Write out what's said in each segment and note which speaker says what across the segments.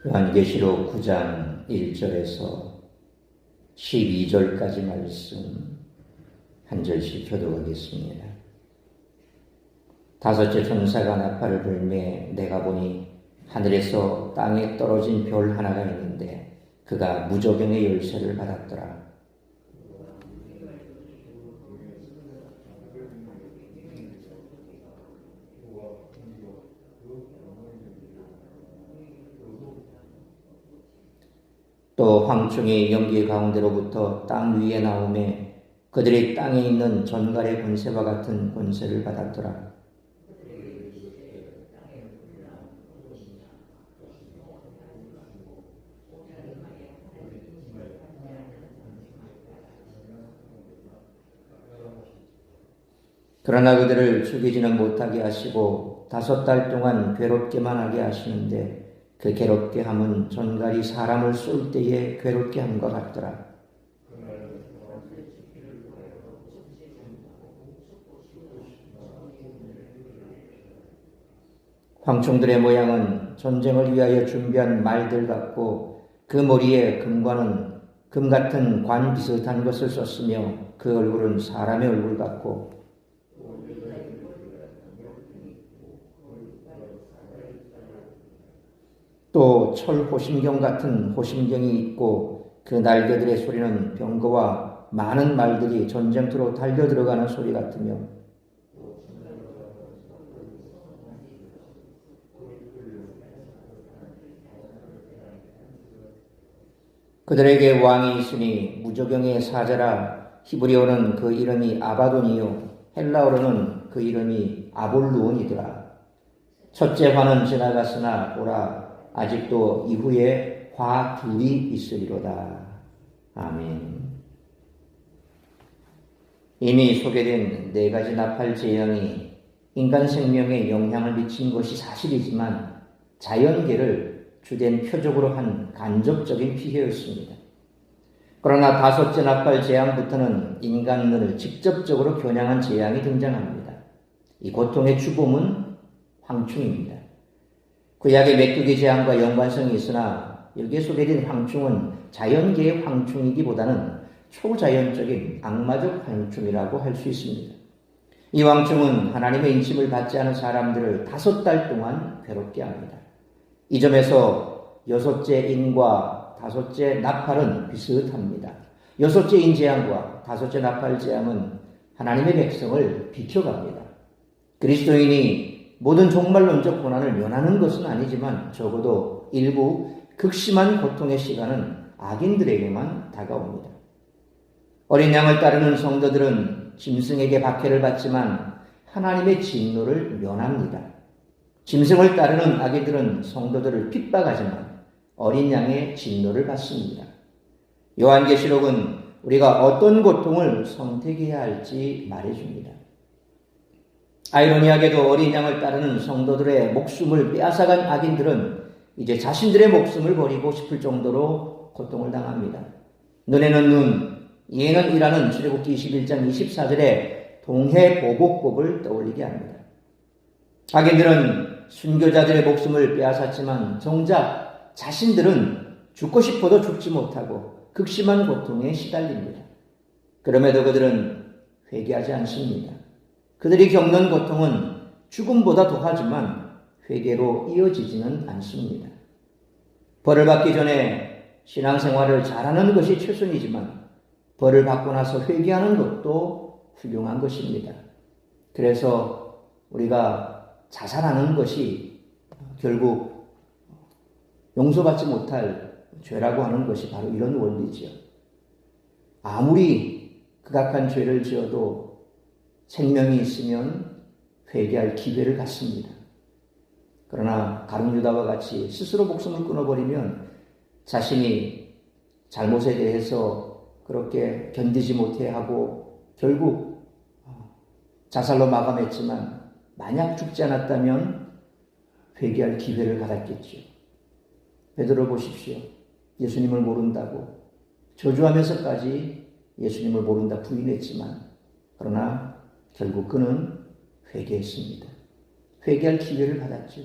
Speaker 1: 요한계시록 9장 1절에서 12절까지 말씀 한 절씩 교독하겠습니다. 다섯째 천사가 나팔을 불매 내가 보니 하늘에서 땅에 떨어진 별 하나가 있는데 그가 무저경의 열쇠를 받았더라. 또 황충이 연기 가운데로부터 땅 위에 나오매 그들이 땅에 있는 전갈의 권세와 같은 권세를 받았더라. 그러나 그들을 죽이지는 못하게 하시고 5달 동안 괴롭게만 하게 하시는데 그 괴롭게 함은 전갈이 사람을 쏠 때에 괴롭게 함과 같더라. 황충들의 모양은 전쟁을 위하여 준비한 말들 같고 그 머리에 금 같은 관 비슷한 것을 썼으며 그 얼굴은 사람의 얼굴 같고 또 철 호심경 같은 호심경이 있고 그 날개들의 소리는 병거와 많은 말들이 전쟁터로 달려 들어가는 소리 같으며 그들에게 왕이 있으니 무저경의 사자라. 히브리어는 그 이름이 아바돈이요 헬라어로는 그 이름이 아볼루온이더라. 첫째 화는 지나갔으나 보라 아직도 이후에 화 둘이 있으리로다. 아멘. 이미 소개된 4가지 나팔 재앙이 인간 생명에 영향을 미친 것이 사실이지만 자연계를 주된 표적으로 한 간접적인 피해였습니다. 그러나 5째 나팔 재앙부터는 인간을 직접적으로 겨냥한 재앙이 등장합니다. 이 고통의 주범은 황충입니다. 구약의 메뚜기 재앙과 연관성이 있으나 여기에 소개된 황충은 자연계의 황충이기보다는 초자연적인 악마적 황충이라고 할 수 있습니다. 이 황충은 하나님의 인침을 받지 않은 사람들을 5달 동안 괴롭게 합니다. 이 점에서 6째 인과 5째 나팔은 비슷합니다. 6째 인 재앙과 5째 나팔 재앙은 하나님의 백성을 비켜갑니다. 그리스도인이 모든 종말론적 고난을 면하는 것은 아니지만 적어도 일부 극심한 고통의 시간은 악인들에게만 다가옵니다. 어린 양을 따르는 성도들은 짐승에게 박해를 받지만 하나님의 진노를 면합니다. 짐승을 따르는 악인들은 성도들을 핍박하지만 어린 양의 진노를 받습니다. 요한계시록은 우리가 어떤 고통을 선택해야 할지 말해줍니다. 아이러니하게도 어린 양을 따르는 성도들의 목숨을 빼앗아간 악인들은 이제 자신들의 목숨을 버리고 싶을 정도로 고통을 당합니다. 눈에는 눈, 이에는 이라는 출애굽기 21장 24절의 동해보복법을 떠올리게 합니다. 악인들은 순교자들의 목숨을 빼앗았지만 정작 자신들은 죽고 싶어도 죽지 못하고 극심한 고통에 시달립니다. 그럼에도 그들은 회개하지 않습니다. 그들이 겪는 고통은 죽음보다 더하지만 회개로 이어지지는 않습니다. 벌을 받기 전에 신앙생활을 잘하는 것이 최선이지만 벌을 받고 나서 회개하는 것도 훌륭한 것입니다. 그래서 우리가 자살하는 것이 결국 용서받지 못할 죄라고 하는 것이 바로 이런 원리지요. 아무리 극악한 죄를 지어도 생명이 있으면 회개할 기회를 갖습니다. 그러나 가룟유다와 같이 스스로 목숨을 끊어버리면 자신이 잘못에 대해서 그렇게 견디지 못해 하고 결국 자살로 마감했지만 만약 죽지 않았다면 회개할 기회를 받았겠죠. 베드로 보십시오. 예수님을 모른다고 저주하면서까지 예수님을 모른다 부인했지만 그러나 결국 그는 회개했습니다. 회개할 기회를 받았죠.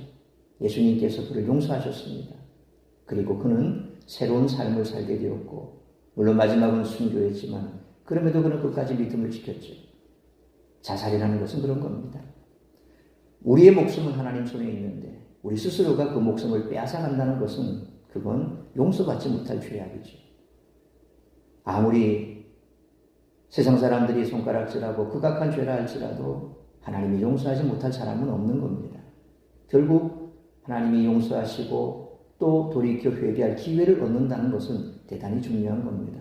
Speaker 1: 예수님께서 그를 용서하셨습니다. 그리고 그는 새로운 삶을 살게 되었고, 물론 마지막은 순교했지만 그럼에도 그는 끝까지 믿음을 지켰죠. 자살이라는 것은 그런 겁니다. 우리의 목숨은 하나님 손에 있는데 우리 스스로가 그 목숨을 빼앗아간다는 것은 그건 용서받지 못할 죄악이죠. 아무리 세상 사람들이 손가락질하고 극악한 죄라 할지라도 하나님이 용서하지 못할 사람은 없는 겁니다. 결국 하나님이 용서하시고 또 돌이켜 회개할 기회를 얻는다는 것은 대단히 중요한 겁니다.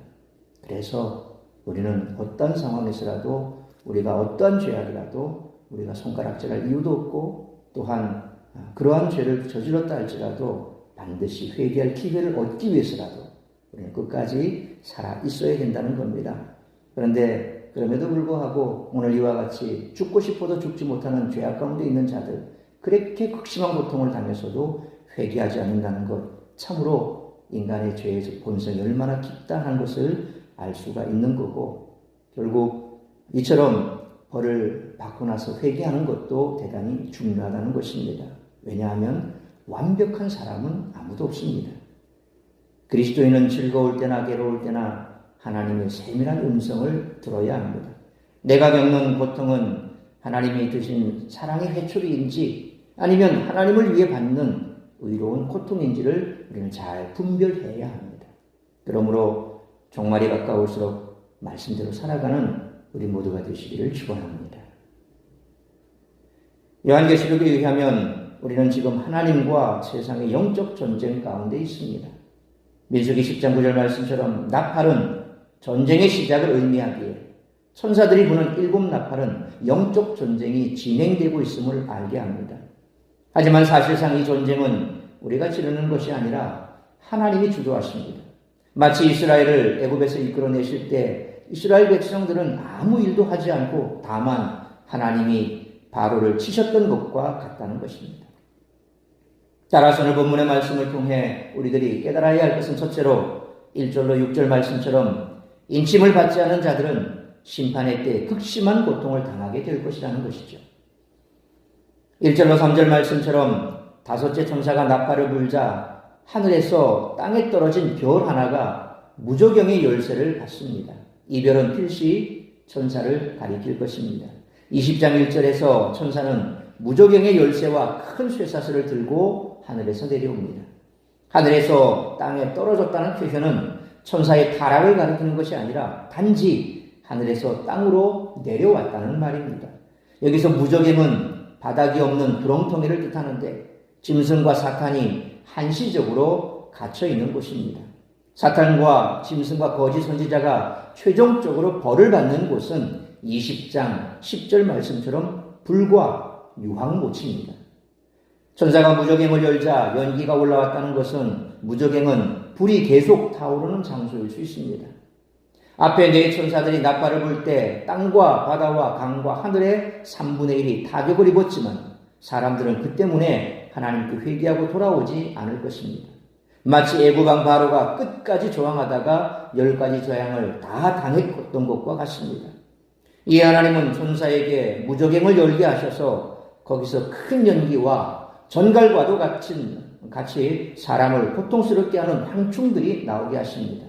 Speaker 1: 그래서 우리는 어떤 상황에서라도 우리가 어떠한 죄악이라도 우리가 손가락질할 이유도 없고, 또한 그러한 죄를 저질렀다 할지라도 반드시 회개할 기회를 얻기 위해서라도 우리는 끝까지 살아 있어야 된다는 겁니다. 그런데 그럼에도 불구하고 오늘 이와 같이 죽고 싶어도 죽지 못하는 죄악 가운데 있는 자들, 그렇게 극심한 고통을 당해서도 회개하지 않는다는 것, 참으로 인간의 죄의 본성이 얼마나 깊다는 것을 알 수가 있는 거고, 결국 이처럼 벌을 받고 나서 회개하는 것도 대단히 중요하다는 것입니다. 왜냐하면 완벽한 사람은 아무도 없습니다. 그리스도인은 즐거울 때나 괴로울 때나 하나님의 세밀한 음성을 들어야 합니다. 내가 겪는 고통은 하나님이 주신 사랑의 회초리인지 아니면 하나님을 위해 받는 의로운 고통인지를 우리는 잘 분별해야 합니다. 그러므로 종말이 가까울수록 말씀대로 살아가는 우리 모두가 되시기를 축원합니다. 요한계시록에 의하면 우리는 지금 하나님과 세상의 영적 전쟁 가운데 있습니다. 민수기 10장 9절 말씀처럼 나팔은 전쟁의 시작을 의미하기에 천사들이 부는 7 나팔은 영적 전쟁이 진행되고 있음을 알게 합니다. 하지만 사실상 이 전쟁은 우리가 치르는 것이 아니라 하나님이 주도하십니다. 마치 이스라엘을 애굽에서 이끌어내실 때 이스라엘 백성들은 아무 일도 하지 않고 다만 하나님이 바로를 치셨던 것과 같다는 것입니다. 따라서 오늘 본문의 말씀을 통해 우리들이 깨달아야 할 것은 첫째로 1절로 6절 말씀처럼 인침을 받지 않은 자들은 심판의 때 극심한 고통을 당하게 될 것이라는 것이죠. 1절로 3절 말씀처럼 5째 천사가 나팔을 불자 하늘에서 땅에 떨어진 별 하나가 무저경의 열쇠를 받습니다. 이 별은 필시 천사를 가리킬 것입니다. 20장 1절에서 천사는 무저경의 열쇠와 큰 쇠사슬을 들고 하늘에서 내려옵니다. 하늘에서 땅에 떨어졌다는 표현은 천사의 타락을 가리키는 것이 아니라 단지 하늘에서 땅으로 내려왔다는 말입니다. 여기서 무저경은 바닥이 없는 구렁텅이를 뜻하는데 짐승과 사탄이 한시적으로 갇혀 있는 곳입니다. 사탄과 짐승과 거짓 선지자가 최종적으로 벌을 받는 곳은 20장 10절 말씀처럼 불과 유황못입니다. 천사가 무저갱을 열자 연기가 올라왔다는 것은 무저갱은 불이 계속 타오르는 장소일 수 있습니다. 앞에 네 천사들이 나팔을 불 때 땅과 바다와 강과 하늘의 3분의 1이 타격을 입었지만 사람들은 그 때문에 하나님께 회개하고 돌아오지 않을 것입니다. 마치 애굽왕 바로가 끝까지 저항하다가 10가지 재앙을 다 당했던 것과 같습니다. 이 하나님은 천사에게 무저갱을 열게 하셔서 거기서 큰 연기와 전갈과도 같이 사람을 고통스럽게 하는 황충들이 나오게 하십니다.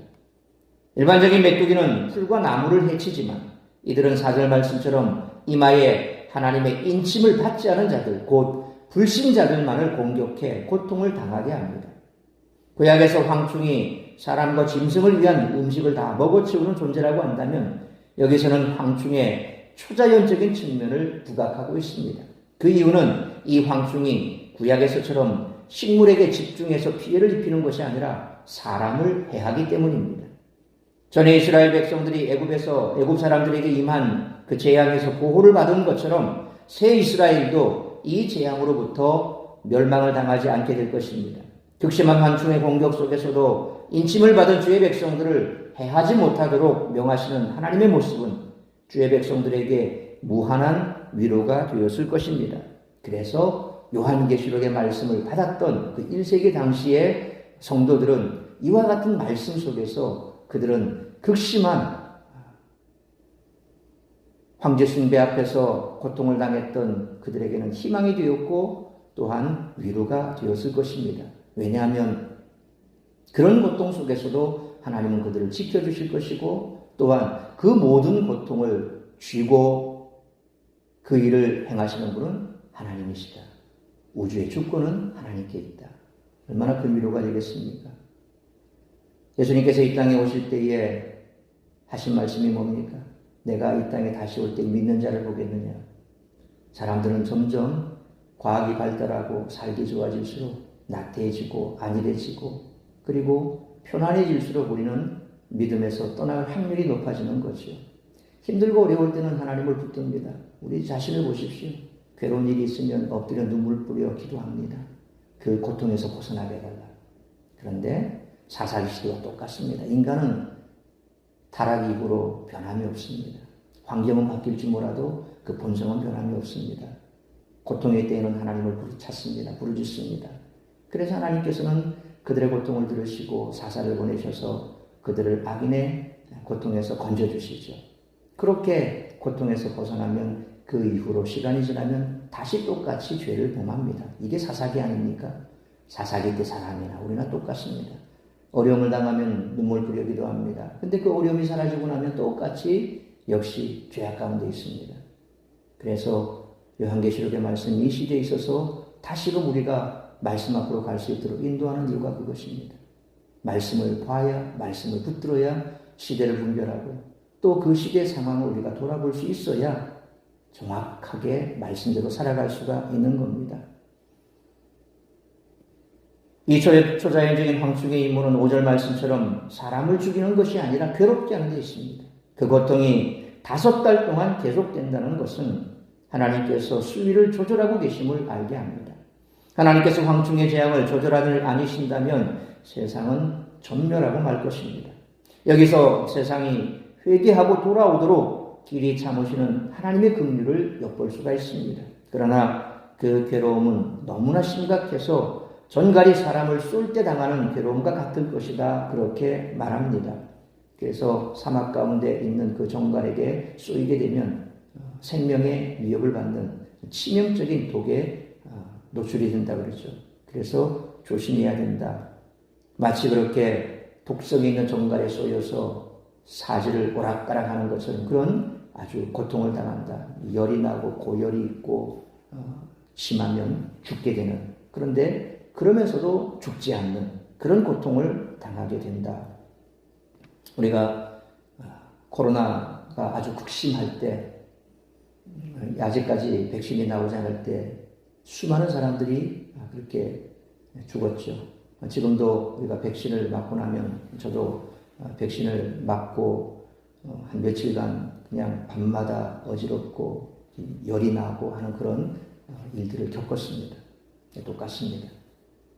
Speaker 1: 일반적인 메뚜기는 풀과 나무를 해치지만 이들은 4절 말씀처럼 이마에 하나님의 인침을 받지 않은 자들, 곧 불신자들만을 공격해 고통을 당하게 합니다. 구약에서 황충이 사람과 짐승을 위한 음식을 다 먹어치우는 존재라고 한다면 여기서는 황충의 초자연적인 측면을 부각하고 있습니다. 그 이유는 이 황충이 구약에서처럼 식물에게 집중해서 피해를 입히는 것이 아니라 사람을 해하기 때문입니다. 전에 이스라엘 백성들이 애굽 사람들에게 임한 그 재앙에서 보호를 받은 것처럼 새 이스라엘도 이 재앙으로부터 멸망을 당하지 않게 될 것입니다. 극심한 환충의 공격 속에서도 인침을 받은 주의 백성들을 해하지 못하도록 명하시는 하나님의 모습은 주의 백성들에게 무한한 위로가 되었을 것입니다. 그래서 요한계시록의 말씀을 받았던 그 1세기 당시의 성도들은 이와 같은 말씀 속에서 그들은 극심한 황제 숭배 앞에서 고통을 당했던 그들에게는 희망이 되었고 또한 위로가 되었을 것입니다. 왜냐하면 그런 고통 속에서도 하나님은 그들을 지켜주실 것이고 또한 그 모든 고통을 쥐고 그 일을 행하시는 분은 하나님이시다. 우주의 주권은 하나님께 있다. 얼마나 큰 위로가 되겠습니까? 예수님께서 이 땅에 오실 때에 하신 말씀이 뭡니까? 내가 이 땅에 다시 올 때 믿는 자를 보겠느냐? 사람들은 점점 과학이 발달하고 살기 좋아질수록 나태해지고 안일해지고 그리고 편안해질수록 우리는 믿음에서 떠날 확률이 높아지는 거죠. 힘들고 어려울 때는 하나님을 붙듭니다. 우리 자신을 보십시오. 괴로운 일이 있으면 엎드려 눈물 뿌려 기도합니다. 그 고통에서 벗어나게 해달라. 그런데 사사기 시대와 똑같습니다. 인간은 타락 이후로 변함이 없습니다. 환경은 바뀔지 몰라도 그 본성은 변함이 없습니다. 고통의 때에는 하나님을 찾습니다. 부르짖습니다. 그래서 하나님께서는 그들의 고통을 들으시고 사사를 보내셔서 그들을 악인의 고통에서 건져주시죠. 그렇게 고통에서 벗어나면 그 이후로 시간이 지나면 다시 똑같이 죄를 범합니다. 이게 사사기 아닙니까? 사사기 때 사람이나 우리나 똑같습니다. 어려움을 당하면 눈물 뿌려 기도합니다. 근데 그 어려움이 사라지고 나면 똑같이 역시 죄악 가운데 있습니다. 그래서 요한계시록의 말씀 이 시대에 있어서 다시금 우리가 말씀 앞으로 갈 수 있도록 인도하는 이유가 그것입니다. 말씀을 봐야, 말씀을 붙들어야 시대를 분별하고 또 그 시대의 상황을 우리가 돌아볼 수 있어야 정확하게 말씀대로 살아갈 수가 있는 겁니다. 이 초자연적인 황충의 임무는 5절 말씀처럼 사람을 죽이는 것이 아니라 괴롭게 하는 데 있습니다. 그 고통이 5달 동안 계속된다는 것은 하나님께서 수위를 조절하고 계심을 알게 합니다. 하나님께서 황충의 재앙을 조절하기를 아니신다면 세상은 전멸하고 말 것입니다. 여기서 세상이 회개하고 돌아오도록 길이 참으시는 하나님의 긍휼을 엿볼 수가 있습니다. 그러나 그 괴로움은 너무나 심각해서 전갈이 사람을 쏠 때 당하는 괴로움과 같을 것이다. 그렇게 말합니다. 그래서 사막 가운데 있는 그 전갈에게 쏘이게 되면 생명의 위협을 받는 치명적인 독에 노출이 된다 그러죠. 그래서 조심해야 된다. 마치 그렇게 독성이 있는 전갈에 쏘여서 사지를 오락가락하는 것처럼 그런 아주 고통을 당한다. 열이 나고 고열이 있고 심하면 죽게 되는 그런데 그러면서도 죽지 않는 그런 고통을 당하게 된다. 우리가 코로나가 아주 극심할 때 아직까지 백신이 나오지 않을 때 수많은 사람들이 그렇게 죽었죠. 지금도 우리가 백신을 맞고 나면 저도 백신을 맞고 한 며칠간 그냥 밤마다 어지럽고 열이 나고 하는 그런 일들을 겪었습니다. 똑같습니다.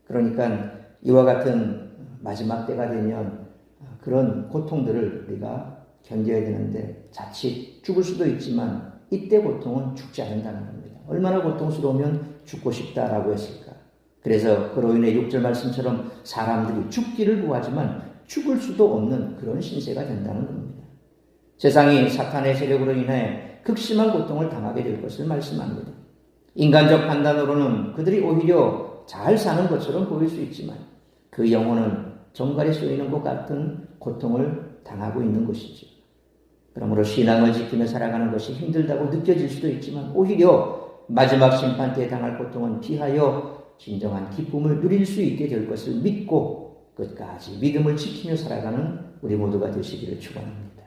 Speaker 1: 그러니까 이와 같은 마지막 때가 되면 그런 고통들을 우리가 견뎌야 되는데 자칫 죽을 수도 있지만 이때 고통은 죽지 않는다는 겁니다. 얼마나 고통스러우면 죽고 싶다라고 했을까. 그래서 그로 인해 6절 말씀처럼 사람들이 죽기를 구하지만 죽을 수도 없는 그런 신세가 된다는 겁니다. 세상이 사탄의 세력으로 인해 극심한 고통을 당하게 될 것을 말씀합니다. 인간적 판단으로는 그들이 오히려 잘 사는 것처럼 보일 수 있지만 그 영혼은 정갈에 쏘이는 것 같은 고통을 당하고 있는 것이죠. 그러므로 신앙을 지키며 살아가는 것이 힘들다고 느껴질 수도 있지만 오히려 마지막 심판 때에 당할 고통은 피하여 진정한 기쁨을 누릴 수 있게 될 것을 믿고 끝까지 믿음을 지키며 살아가는 우리 모두가 되시기를 축원합니다.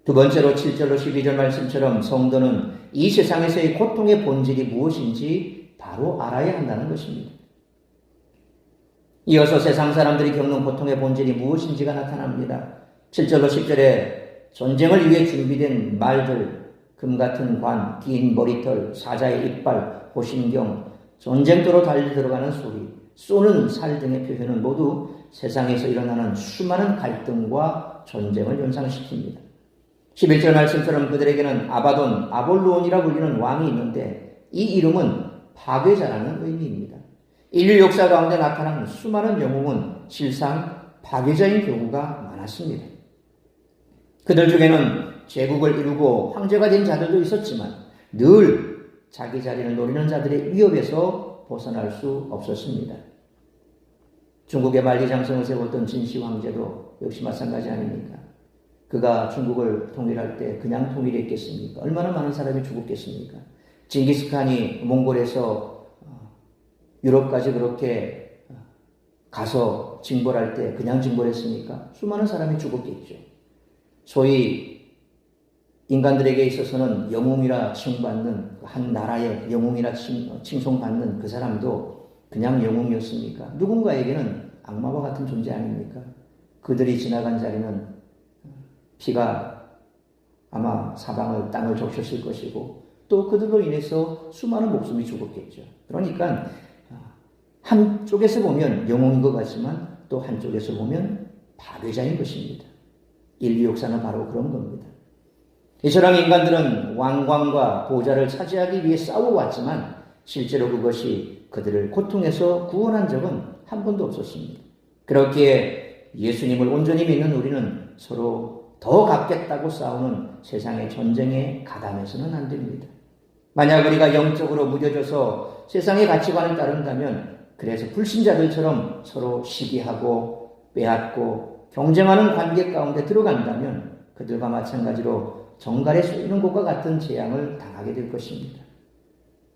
Speaker 1: 두 번째로 7절로 12절 말씀처럼 성도는 이 세상에서의 고통의 본질이 무엇인지 바로 알아야 한다는 것입니다. 이어서 세상 사람들이 겪는 고통의 본질이 무엇인지가 나타납니다. 7절로 10절에 전쟁을 위해 준비된 말들, 금같은 관, 긴 머리털, 사자의 이빨, 호신경, 전쟁터로 달려 들어가는 소리, 쏘는 살 등의 표현은 모두 세상에서 일어나는 수많은 갈등과 전쟁을 연상시킵니다. 11절 말씀처럼 그들에게는 아바돈, 아볼루온이라 불리는 왕이 있는데 이 이름은 파괴자라는 의미입니다. 인류 역사 가운데 나타난 수많은 영웅은 실상 파괴자인 경우가 많았습니다. 그들 중에는 제국을 이루고 황제가 된 자들도 있었지만 늘 자기 자리를 노리는 자들의 위협에서 벗어날 수 없었습니다. 중국의 만리장성을 세웠던 진시 황제도 역시 마찬가지 아닙니까? 그가 중국을 통일할 때 그냥 통일했겠습니까? 얼마나 많은 사람이 죽었겠습니까? 징기스칸이 몽골에서 유럽까지 그렇게 가서 징벌할 때 그냥 징벌했습니까? 수많은 사람이 죽었겠죠. 소위 인간들에게 있어서는 영웅이라 칭받는 한 나라의 영웅이라 칭송받는 그 사람도 그냥 영웅이었습니까? 누군가에게는 악마와 같은 존재 아닙니까? 그들이 지나간 자리는 피가 아마 사방을 땅을 적셨을 것이고 또 그들로 인해서 수많은 목숨이 죽었겠죠. 그러니까 한쪽에서 보면 영웅인 것 같지만 또 한쪽에서 보면 파괴자인 것입니다. 인류 역사는 바로 그런 겁니다. 이처럼 인간들은 왕관과 보좌를 차지하기 위해 싸워왔지만 실제로 그것이 그들을 고통에서 구원한 적은 한 번도 없었습니다. 그렇기에 예수님을 온전히 믿는 우리는 서로 더 갚겠다고 싸우는 세상의 전쟁에 가담해서는 안 됩니다. 만약 우리가 영적으로 무뎌져서 세상의 가치관을 따른다면 그래서 불신자들처럼 서로 시기하고 빼앗고 경쟁하는 관계 가운데 들어간다면 그들과 마찬가지로 정갈에 쏘이는 것과 같은 재앙을 당하게 될 것입니다.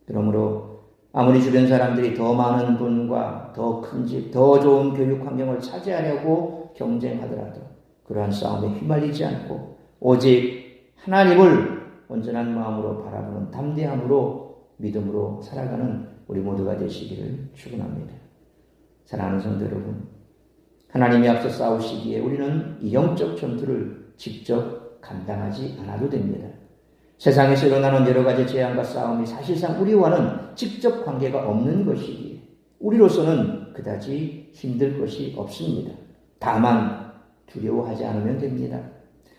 Speaker 1: 그러므로 아무리 주변 사람들이 더 많은 돈과 더 큰 집, 더 좋은 교육 환경을 차지하려고 경쟁하더라도 그러한 싸움에 휘말리지 않고 오직 하나님을 온전한 마음으로 바라보는 담대함으로 믿음으로 살아가는 우리 모두가 되시기를 축원합니다. 사랑하는 성도 여러분, 하나님이 앞서 싸우시기에 우리는 이 영적 전투를 직접 감당하지 않아도 됩니다. 세상에서 일어나는 여러 가지 재앙과 싸움이 사실상 우리와는 직접 관계가 없는 것이기에 우리로서는 그다지 힘들 것이 없습니다. 다만 두려워하지 않으면 됩니다.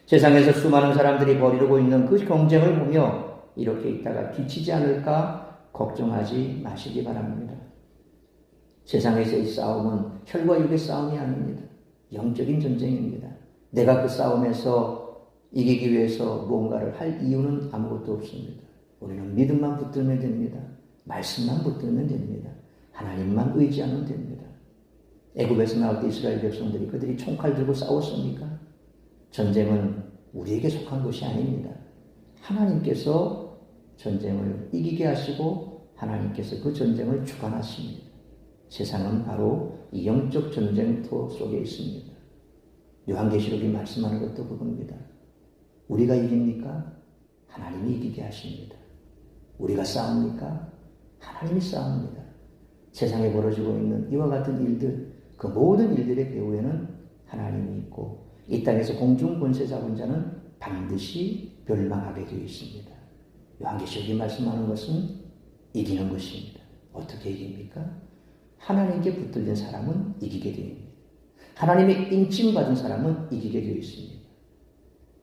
Speaker 1: 세상에서 수많은 사람들이 벌이고 있는 그 경쟁을 보며 이렇게 있다가 뒤치지 않을까 걱정하지 마시기 바랍니다. 세상에서의 싸움은 혈과 육의 싸움이 아닙니다. 영적인 전쟁입니다. 내가 그 싸움에서 이기기 위해서 뭔가를 할 이유는 아무것도 없습니다. 우리는 믿음만 붙들면 됩니다. 말씀만 붙들면 됩니다. 하나님만 의지하면 됩니다. 애굽에서 나올 때 이스라엘 백성들이 그들이 총칼 들고 싸웠습니까? 전쟁은 우리에게 속한 것이 아닙니다. 하나님께서 전쟁을 이기게 하시고 하나님께서 그 전쟁을 주관하십니다. 세상은 바로 이 영적 전쟁터 속에 있습니다. 요한계시록이 말씀하는 것도 그겁니다. 우리가 이깁니까? 하나님이 이기게 하십니다. 우리가 싸웁니까? 하나님이 싸웁니다. 세상에 벌어지고 있는 이와 같은 일들, 그 모든 일들의 배후에는 하나님이 있고 이 땅에서 공중 권세 잡은 자는 반드시 멸망하게 되어 있습니다. 요한계시록이 말씀하는 것은 이기는 것입니다. 어떻게 이깁니까? 하나님께 붙들린 사람은 이기게 됩니다. 하나님의 인침받은 사람은 이기게 되어 있습니다.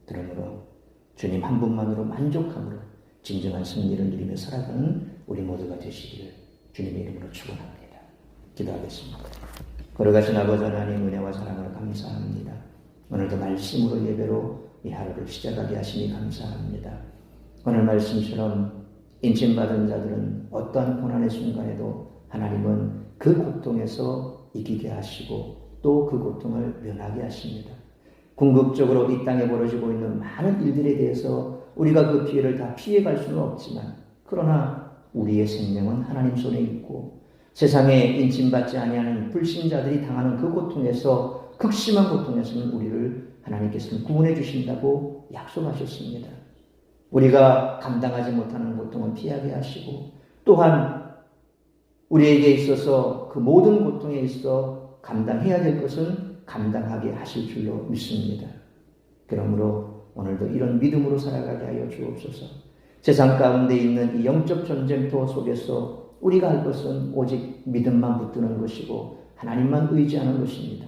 Speaker 1: 그러므로 주님 한 분만으로 만족함으로 진정한 승리를 누리며 살아가는 우리 모두가 되시기를 주님의 이름으로 축원합니다. 기도하겠습니다. 걸어가신 아버지 하나님 은혜와 사랑을 감사합니다. 오늘도 말씀으로 예배로 이 하루를 시작하게 하시니 감사합니다. 오늘 말씀처럼 인침받은 자들은 어떠한 고난의 순간에도 하나님은 그 고통에서 이기게 하시고 또 그 고통을 면하게 하십니다. 궁극적으로 이 땅에 벌어지고 있는 많은 일들에 대해서 우리가 그 피해를 다 피해갈 수는 없지만 그러나 우리의 생명은 하나님 손에 있고 세상에 인침받지 아니하는 불신자들이 당하는 그 고통에서 극심한 고통에서는 우리를 하나님께서는 구원해 주신다고 약속하셨습니다. 우리가 감당하지 못하는 고통은 피하게 하시고 또한 우리에게 있어서 그 모든 고통에 있어 감당해야 될 것은 감당하게 하실 줄로 믿습니다. 그러므로 오늘도 이런 믿음으로 살아가게 하여 주옵소서. 세상 가운데 있는 이 영적 전쟁터 속에서 우리가 할 것은 오직 믿음만 붙드는 것이고 하나님만 의지하는 것입니다.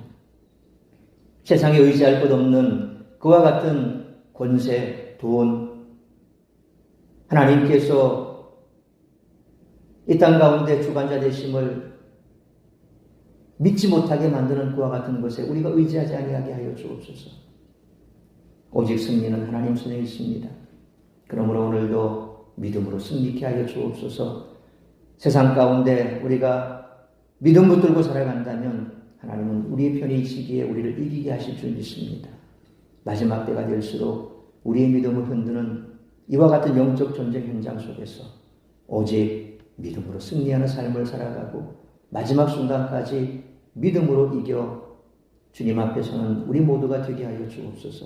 Speaker 1: 세상에 의지할 것 없는 그와 같은 권세, 돈, 하나님께서 이 땅 가운데 주관자 되심을 믿지 못하게 만드는 그와 같은 것에 우리가 의지하지 아니하게 하여 주옵소서. 오직 승리는 하나님 손에 있습니다. 그러므로 오늘도 믿음으로 승리케 하여 주옵소서. 세상 가운데 우리가 믿음 붙들고 살아간다면 하나님은 우리의 편에 있으기에 우리를 이기게 하실 줄 믿습니다. 마지막 때가 될수록 우리의 믿음을 흔드는 이와 같은 영적 전쟁 현장 속에서 오직 믿음으로 승리하는 삶을 살아가고 마지막 순간까지 믿음으로 이겨 주님 앞에 서는 우리 모두가 되게 하여 주옵소서.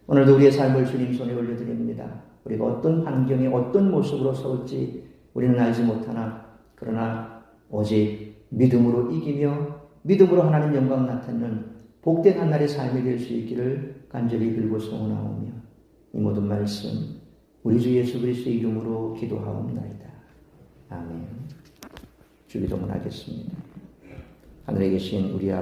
Speaker 1: 오늘도 우리의 삶을 주님 손에 올려드립니다. 우리가 어떤 환경에 어떤 모습으로 서울지 우리는 알지 못하나 그러나 오직 믿음으로 이기며 믿음으로 하나님 영광 나타내는 복된 한 날의 삶이 될 수 있기를 간절히 빌고 소원하오며 이 모든 말씀 우리 주 예수 그리스도의 이름으로 기도하옵나이다. 아멘. 주기도문하겠습니다. 하늘에 계신 우리